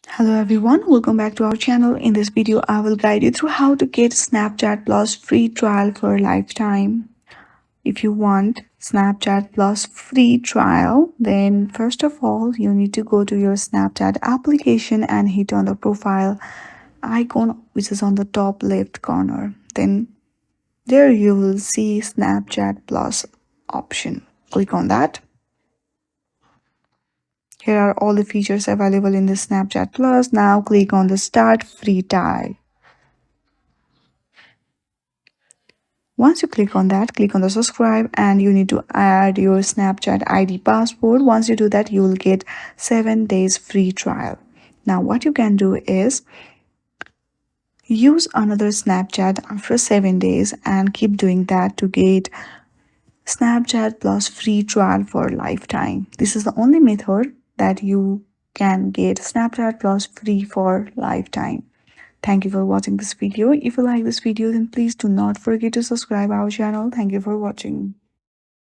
Hello everyone, welcome back to our channel. In this video, I will guide you through how to get Snapchat Plus free trial for a lifetime. If you want Snapchat Plus free trial, then first of all, you need to go to your Snapchat application and hit on the profile icon which is on the top left corner. Then there you will see Snapchat Plus option. Click on that. Here are all the features available in the Snapchat Plus. Now click on the Start Free Trial. Once you click on that, click on the subscribe and you need to add your Snapchat ID password. Once you do that, you will get 7 days free trial. Now what you can do is use another Snapchat after 7 days and keep doing that to get Snapchat Plus free trial for a lifetime. This is the only method that you can get Snapchat Plus free for lifetime. Thank you for watching this video. If you like this video, then please do not forget to subscribe our channel. Thank you for watching.